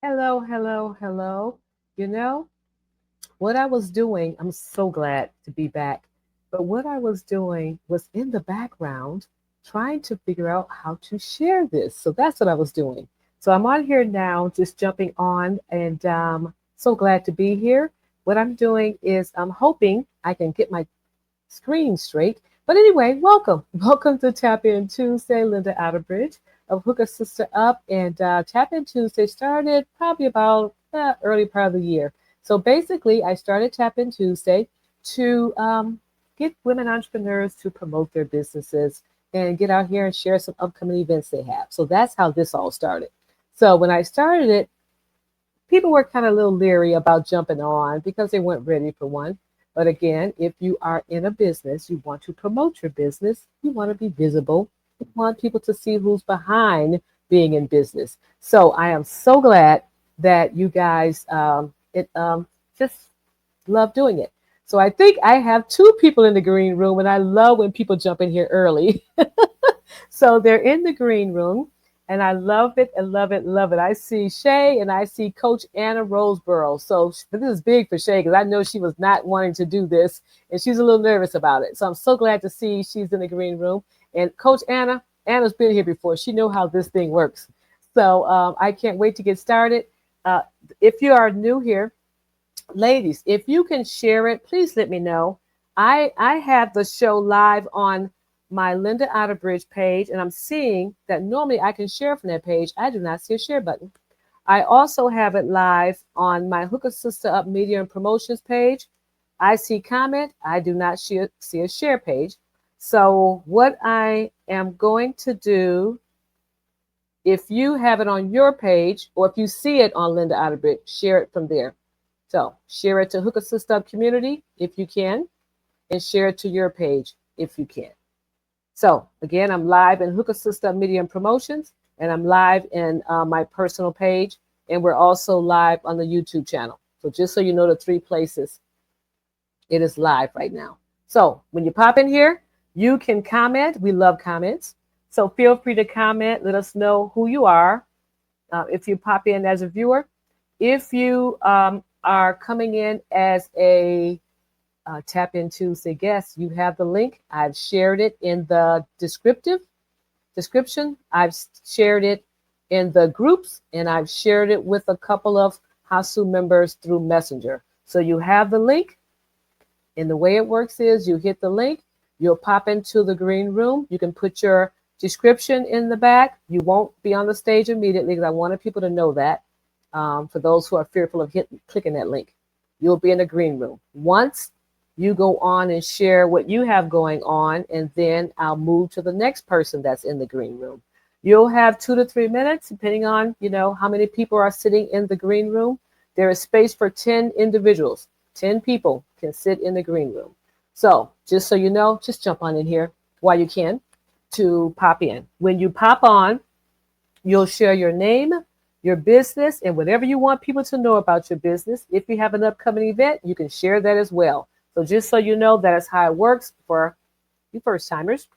Hello, hello, hello. You know, what I was doing, I'm so glad to be back. But what I was doing was in the background trying to figure out how to share this. So that's what I was doing. So I'm on here now, just jumping on, and so glad to be here. What I'm doing is I'm hoping I can get my screen straight. But anyway, welcome. Welcome to Tap In Tuesday, Linda Otterbridge of Hook a Sister Up. And Tap In Tuesday started probably about early part of the year. So basically, I started Tap In Tuesday to get women entrepreneurs to promote their businesses and get out here and share some upcoming events they have. So that's how this all started. So when I started it, people were kind of a little leery about jumping on because they weren't ready for one. But again, if you are in a business, you want to promote your business, you want to be visible, you want people to see who's behind being in business. So I am so glad that you guys just love doing it. So I think I have two people in the green room, and I love when people jump in here early. So they're in the green room, and I love it and love it, love it. I see Shay and I see Coach Anna Roseboro. So this is big for Shay because I know she was not wanting to do this, and she's a little nervous about it. So I'm so glad to see she's in the green room. And Coach Anna, Anna's been here before. She knows how this thing works. So I can't wait to get started. Uh, if you are new here, ladies, if you can share it, please let me know. I have the show live on my Linda Otterbridge page, and I'm seeing that normally I can share from that page. I do not see a share button. I also have it live on my Hook a Sister Up Media and Promotions page. I see comment. I do not see a share page. So what I am going to do, if you have it on your page, or if you see it on Linda Otterbridge, share it from there. So share it to Hook a Sister Up Community if you can, and share it to your page if you can. So again, I'm live in Hook a Sister Media and Promotions, and I'm live in my personal page, and we're also live on the YouTube channel. So just so you know, the three places it is live right now. So when you pop in here, you can comment. We love comments. So feel free to comment. Let us know who you are. If you pop in as a viewer, if you are coming in as a Tap In Tuesday guest, you have the link. I've shared it in the description. I've shared it in the groups, and I've shared it with a couple of HASU members through Messenger. So you have the link, and the way it works is you hit the link, you'll pop into the green room. You can put your description in the back. You won't be on the stage immediately because I wanted people to know that. For those who are fearful of clicking that link, you'll be in the green room. Once you go on and share what you have going on, and then I'll move to the next person that's in the green room. You'll have 2 to 3 minutes, depending on, how many people are sitting in the green room. There is space for 10 individuals. 10 people can sit in the green room. So just so you know, just jump on in here while you can to pop in. When you pop on, you'll share your name, your business, and whatever you want people to know about your business. If you have an upcoming event, you can share that as well. So just so you know, that is how it works for you first timers.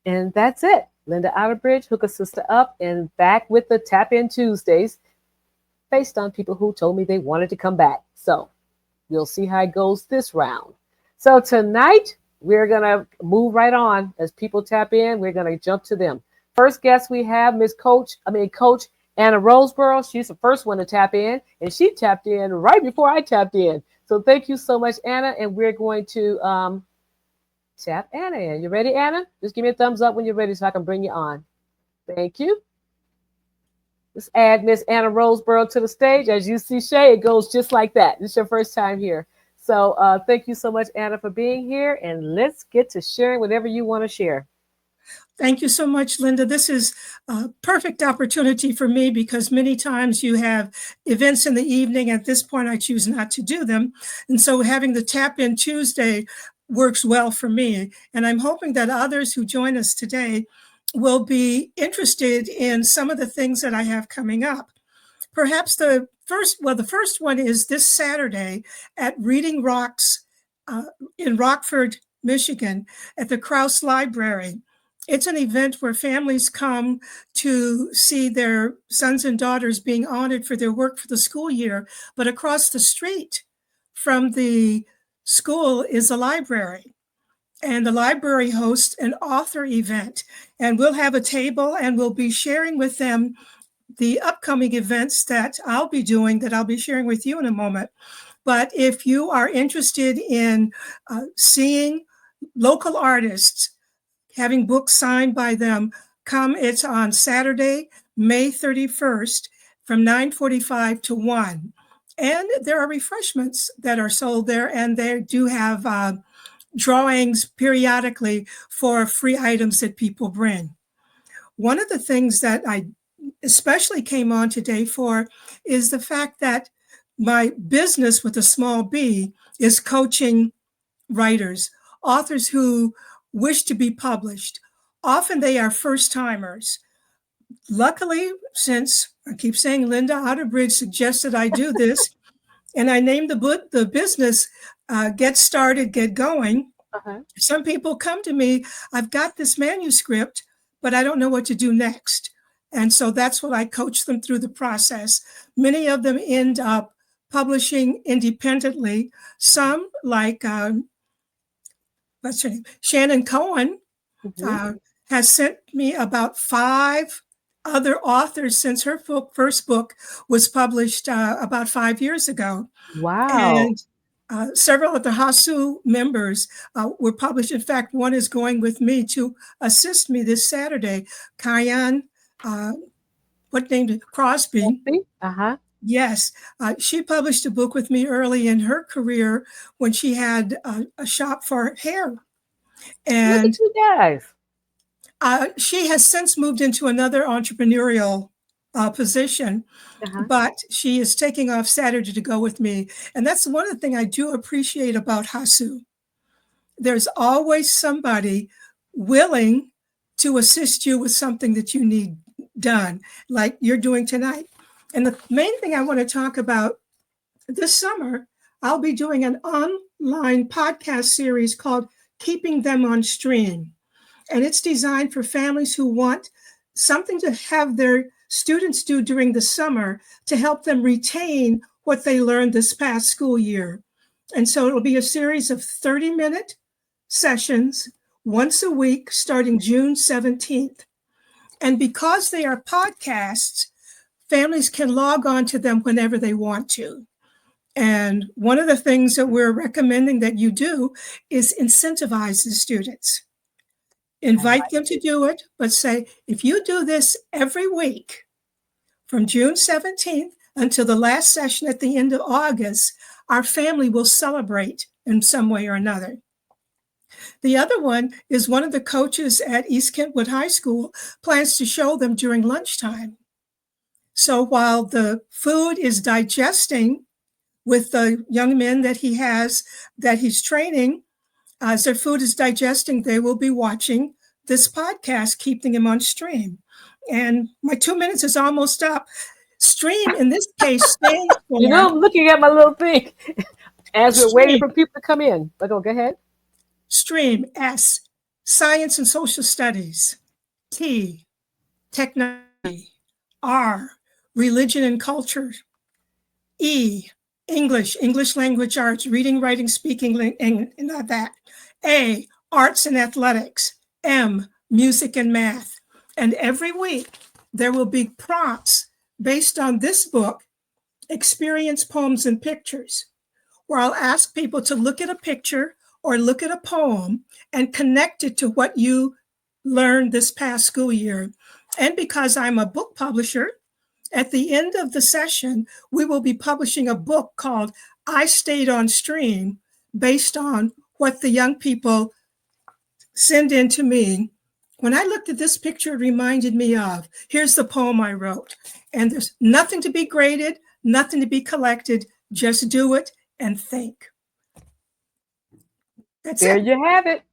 And that's it. Linda Otterbridge, Hook a Sister Up, and back with the Tap In Tuesdays based on people who told me they wanted to come back. So we'll see how it goes this round. So tonight, we're going to move right on. As people tap in, we're going to jump to them. First guest we have, Coach Anna Roseboro. She's the first one to tap in, and she tapped in right before I tapped in. So thank you so much, Anna, and we're going to tap Anna in. You ready, Anna? Just give me a thumbs up when you're ready so I can bring you on. Thank you. Let's add Miss Anna Roseboro to the stage. As you see, Shay, it goes just like that. This is your first time here. So thank you so much, Anna, for being here, and let's get to sharing whatever you want to share. Thank you so much, Linda. This is a perfect opportunity for me because many times you have events in the evening. At this point, I choose not to do them. And so having the Tap In Tuesday works well for me. And I'm hoping that others who join us today will be interested in some of the things that I have coming up. Perhaps the first one is this Saturday at Reading Rocks in Rockford, Michigan, at the Krause Library. It's an event where families come to see their sons and daughters being honored for their work for the school year. But across the street from the school is a library. And the library hosts an author event. And we'll have a table and we'll be sharing with them the upcoming events that I'll be doing, that I'll be sharing with you in a moment. But if you are interested in seeing local artists, having books signed by them, come. It's on Saturday, May 31st from 9:45 to 1. And there are refreshments that are sold there, and they do have drawings periodically for free items that people bring. One of the things that I especially came on today for is the fact that my business with a small b is coaching writers, authors who wish to be published. Often they are first timers. Luckily, since I keep saying Linda Otterbridge suggested I do this, and I named the business Get Started, Get Going. Uh-huh. Some people come to me, I've got this manuscript, but I don't know what to do next. And so that's what I coach them through the process. Many of them end up publishing independently. Some, like what's her name? Shannon Cohen, Mm-hmm. uh, has sent me about 5 other authors since her first book was published about 5 years ago. Wow. And several of the HASU members were published. In fact, one is going with me to assist me this Saturday. Kyan, uh, what name? Crosby. Uh-huh. Yes, she published a book with me early in her career when she had a shop for hair. Look at And you guys. she has since moved into another entrepreneurial position, Uh-huh. but she is taking off Saturday to go with me. And that's one of the things I do appreciate about Hasu. There's always somebody willing to assist you with something that you need done, like you're doing tonight. And the main thing I want to talk about this summer, I'll be doing an online podcast series called Keeping Them on Stream. And it's designed for families who want something to have their students do during the summer to help them retain what they learned this past school year. And so it'll be a series of 30-minute sessions once a week starting June 17th. And because they are podcasts, families can log on to them whenever they want to. And one of the things that we're recommending that you do is incentivize the students. I Invite like them to it. do it, but say, if you do this every week from June 17th until the last session at the end of August, our family will celebrate in some way or another. The other one is one of the coaches at East Kentwood High School plans to show them during lunchtime. So while the food is digesting with the young men that he has, that he's training, as their food is digesting, they will be watching this podcast, keeping them on stream. And my 2 minutes is almost up. Stream in this case stands You know, for I'm looking at my little thing as we're waiting stream. for people to come in. But go ahead. Stream, S, science and social studies. T, technology. R, religion and culture. E, English language arts, reading, writing, speaking, and that. A, arts and athletics. M, music and math. And every week there will be prompts based on this book, Experience Poems and Pictures, where I'll ask people to look at a picture or look at a poem and connect it to what you learned this past school year. And because I'm a book publisher, at the end of the session, we will be publishing a book called I Stayed on Stream, based on what the young people send in to me. When I looked at this picture, it reminded me of, here's the poem I wrote. And there's nothing to be graded, nothing to be collected, just do it and think. That's There it. you have it.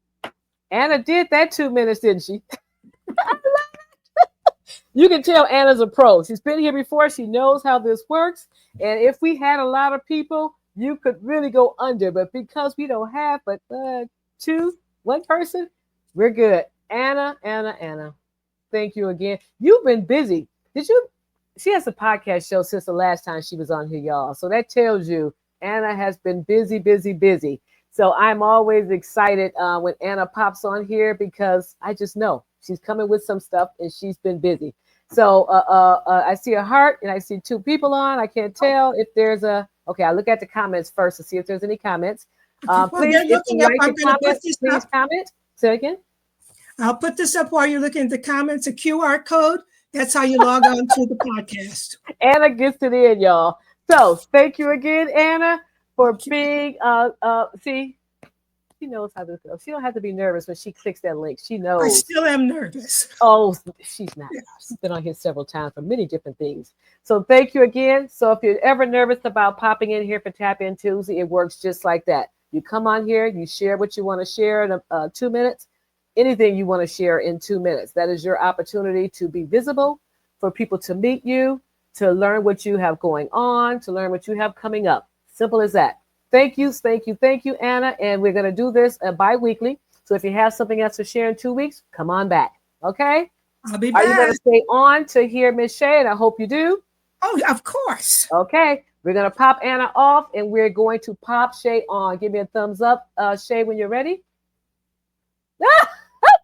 Anna did that 2 minutes, didn't she? You can tell Anna's a pro. She's been here before. She knows how this works. And if we had a lot of people, you could really go under. But because we don't have but one person, we're good. Anna. Thank you again. You've been busy. Did you? She has a podcast show since the last time she was on here, y'all. So that tells you Anna has been busy, busy, busy. So I'm always excited when Anna pops on here because I just know she's coming with some stuff and she's been busy. So I see a heart and I see two people on. I can't tell if there's a. Okay, I look at the comments first to see if there's any comments. Okay, while Please, they're if you looking up, like I'm to going to put comment, this please up. comment. Say again. I'll put this up while you're looking at the comments, a QR code. That's how you log on to the podcast. Anna gets it in, y'all. So thank you again, Anna, for Okay. being see, she knows how to feel. She don't have to be nervous when she clicks that link. She I knows. still am nervous. Oh, she's not. She's been on here several times for many different things. So thank you again. So if you're ever nervous about popping in here for Tap In Tuesday, it works just like that. You come on here, you share what you want to share in 2 minutes, anything you want to share in 2 minutes. That is your opportunity to be visible, for people to meet you, to learn what you have going on, to learn what you have coming up. Simple as that. Thank you, Anna. And we're going to do this bi weekly. So if you have something else to share in 2 weeks, come on back. Okay? I'll be Are you going back. to stay on to hear Miss Shay? And I hope you do. Oh, of course. Okay. We're going to pop Anna off and we're going to pop Shay on. Give me a thumbs up, Shay, when you're ready.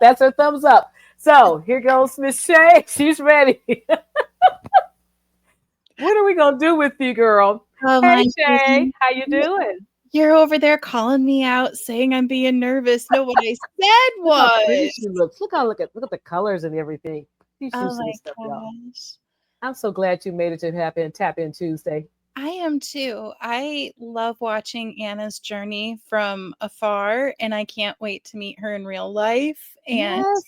That's her thumbs up. So here goes Miss Shay. She's ready. What are we going to do with you, girl? Oh Hey, my Shay. goodness. How you doing? You're over there calling me out, saying I'm being nervous. No, what I said Look how pretty was, she looks. Look at the colors and everything. She's oh used to my this stuff, y'all. gosh. I'm so glad you made it to Tap In Tuesday. I am too. I love watching Anna's journey from afar, and I can't wait to meet her in real life. And Yes.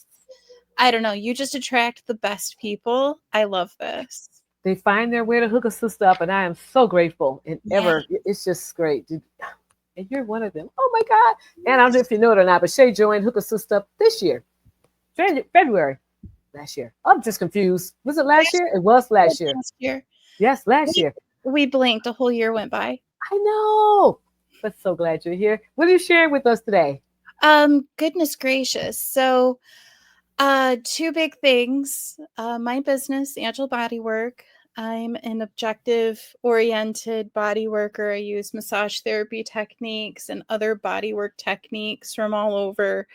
I don't know, you just attract the best people. I love this. They find their way to hook a sister up, and I am so grateful. And Yeah. ever, it's just great. And you're one of them. Oh my God. And I don't know if you know it or not, but Shay joined Hook a Sister up this year, February, last year. I'm just confused. Was it last year? It was last year. Last year. Yes, last We, year. we blinked, a whole year went by. I know. But so glad you're here. What are you sharing with us today? Goodness gracious. So two big things. My business, Agile Bodywork. I'm an objective oriented body worker. I use massage therapy techniques and other bodywork techniques from all over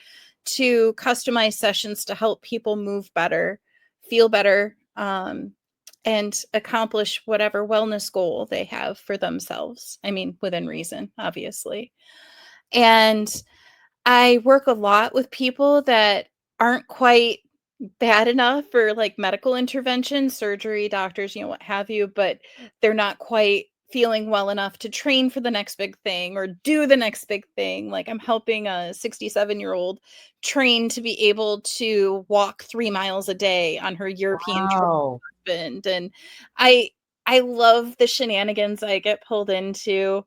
to customize sessions to help people move better, feel better, and accomplish whatever wellness goal they have for themselves. I mean, within reason, obviously. And I work a lot with people that aren't quite bad enough for like medical intervention, surgery, doctors, what have you, but they're not quite feeling well enough to train for the next big thing or do the next big thing. Like I'm helping a 67-year-old train to be able to walk 3 miles a day on her European trip Wow. husband. And I I love the shenanigans I get pulled into,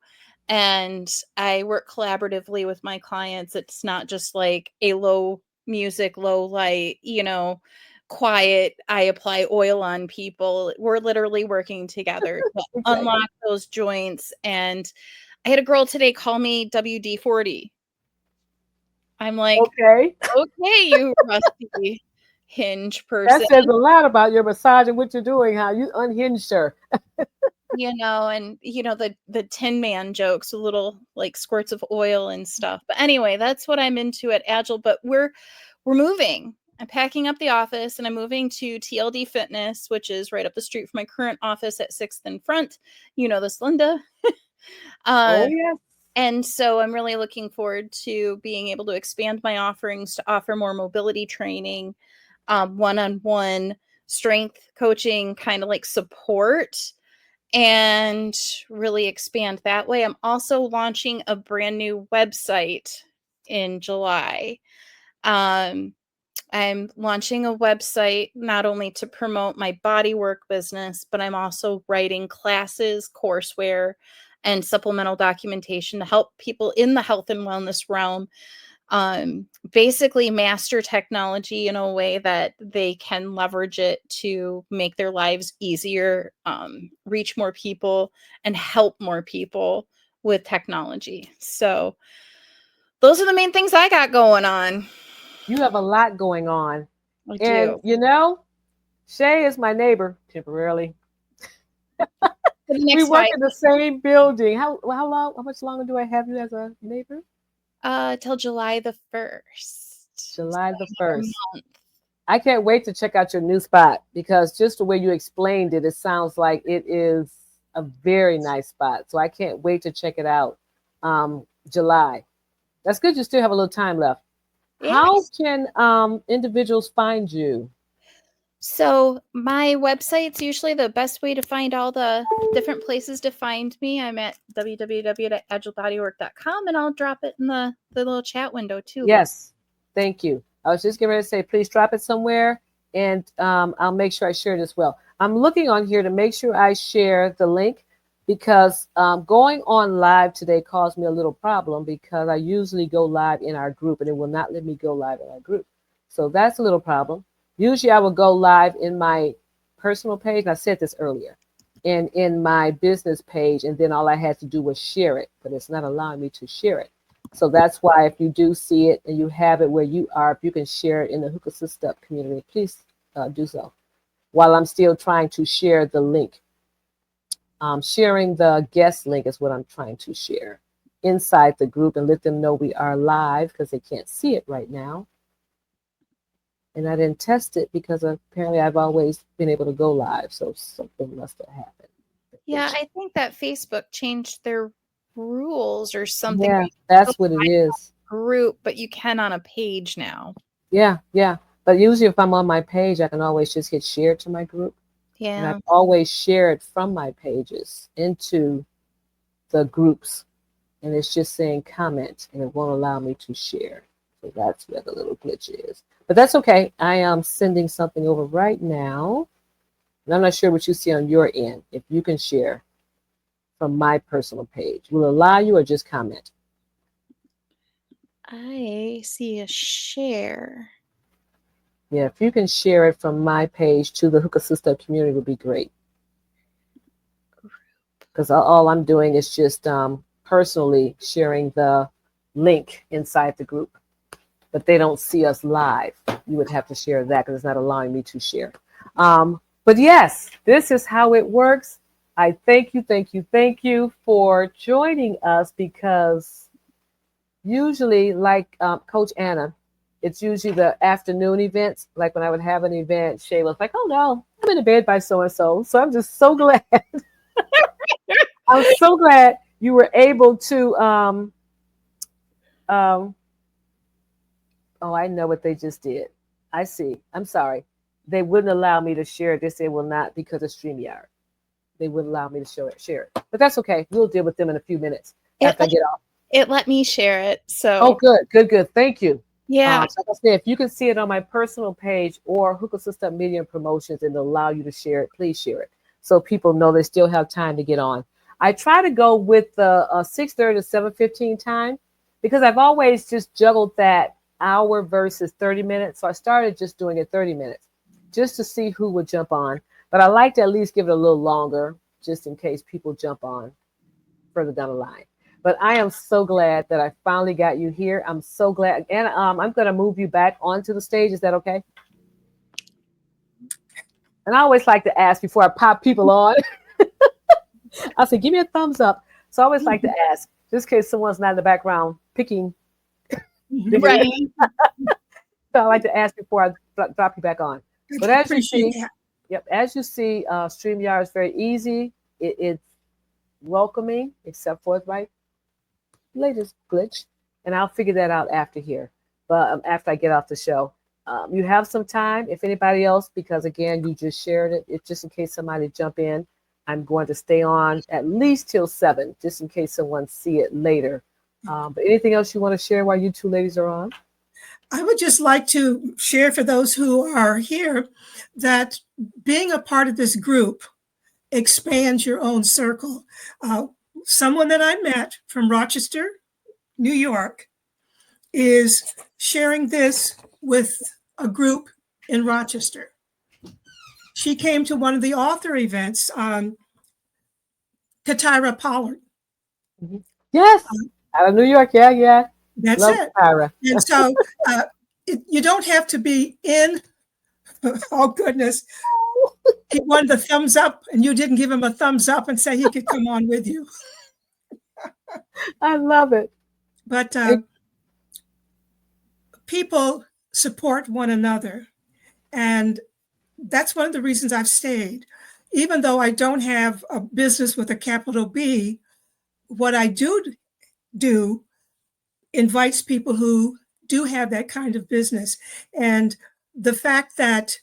and I work collaboratively with my clients. It's not just like a low music, low light, quiet, I apply oil on people. We're literally working together to Exactly. unlock those joints. And I had a girl today call me WD-40. I'm like, Okay. okay, you rusty hinge That person. says a lot about your massage and what you're doing, how you unhinged her. And the Tin Man jokes, a little like squirts of oil and stuff. But anyway, that's what I'm into at Agile. But we're moving. I'm packing up the office and I'm moving to TLD Fitness, which is right up the street from my current office at 6th and Front. You know this, Linda. Oh, uh, yes. and so I'm really looking forward to being able to expand my offerings to offer more mobility training, one-on-one strength coaching, kind of like support, and really expand that way. I'm also launching a brand new website in July. Um, I'm launching a website not only to promote my bodywork business, but I'm also writing classes, courseware, and supplemental documentation to help people in the health and wellness realm basically master technology in a way that they can leverage it to make their lives easier, reach more people, and help more people with technology. So those are the main things I got going on. You have a lot going on. I And, do. Shay is my neighbor temporarily. For the We next work 5 in the same building. How much longer do I have you as a neighbor? till July the 1st. So July the another 1st. month. I can't wait to check out your new spot because just the way you explained it, it sounds like it is a very nice spot. So I can't wait to check it out. July. That's good. You still have a little time left. How Yes. can individuals find you? So my website's usually the best way to find all the different places to find me. I'm at www.agilebodywork.com, and I'll drop it in the little chat window too. Yes. Thank you. I was just getting ready to say, please drop it somewhere and I'll make sure I share it as well. I'm looking on here to make sure I share the link because going on live today caused me a little problem because I usually go live in our group and it will not let me go live in our group. So that's a little problem. Usually I will go live in my personal page, and I said this earlier, and in my business page, and then all I had to do was share it, but it's not allowing me to share it. So that's why if you do see it and you have it where you are, if you can share it in the Hookah Sista Up community, please do so. While I'm still trying to share the link. Sharing the guest link is what I'm trying to share inside the group and let them know we are live because they can't see it right now. And I didn't test it because apparently I've always been able to go live. So something must have happened. Yeah, I think that Facebook changed their rules or something. Yeah, that's what it is. Group, but you can on a page now. Yeah, yeah. But usually if I'm on my page, I can always just hit share to my group. And Yeah. I've always shared from my pages into the groups. And it's just saying comment and it won't allow me to share. So that's where the little glitch is. But that's okay. I am sending something over right now. And I'm not sure what you see on your end. If you can share from my personal page, will it allow you or just comment? I see a share. Yeah, if you can share it from my page to the Hookah Sister community would be great. Because all I'm doing is just personally sharing the link inside the group. But they don't see us live. You would have to share that because it's not allowing me to share. But yes, this is how it works. I thank you for joining us because usually, like Coach Anna, it's usually the afternoon events. Like when I would have an event, Shay was like, "Oh no, I'm in bed by so and so." So I'm just so glad. I'm so glad you were able to. Um, oh, I know what they just did. I see. I'm sorry. They wouldn't allow me to share it. They say will not because of StreamYard. They wouldn't allow me to share it. But that's okay. We'll deal with them in a few minutes after I get off. It let me share it. So Oh, good. Thank you. yeah. So like I said, if you can see it on my personal page or Hookah Sista Media Promotions and it'll allow you to share it, please share it so people know they still have time to get on. I try to go with the 6:30 to 7:15 time because I've always just juggled that hour versus 30 minutes. So I started just doing it 30 minutes just to see who would jump on. But I like to at least give it a little longer just in case people jump on further down the line. But I am so glad that I finally got you here. I'm so glad. And I'm going to move you back onto the stage. Is that okay? And I always like to ask before I pop people on. I say, give me a thumbs up. So I always like to ask, just in case someone's not in the background picking. Right. So I like to ask before I drop you back on. But as you see, StreamYard is very easy. It's welcoming, except for its latest glitch, and I'll figure that out after here. But after I get off the show, you have some time. If anybody else, because again, you just shared it. It's just in case somebody jump in. I'm going to stay on at least till 7, just in case someone see it later. But anything else you want to share while you two ladies are on? I would just like to share for those who are here that being a part of this group expands your own circle. Someone that I met from Rochester, New York, is sharing this with a group in Rochester. She came to one of the author events, Katira Pollard. Yes, out of New York. Yeah. That's Love it. Katira. And so you don't have to be in. Oh, goodness. He wanted the thumbs up, and you didn't give him a thumbs up and say he could come on with you. I love it. But It- people support one another. And that's one of the reasons I've stayed. Even though I don't have a business with a capital B, what I do invites people who do have that kind of business. And the fact that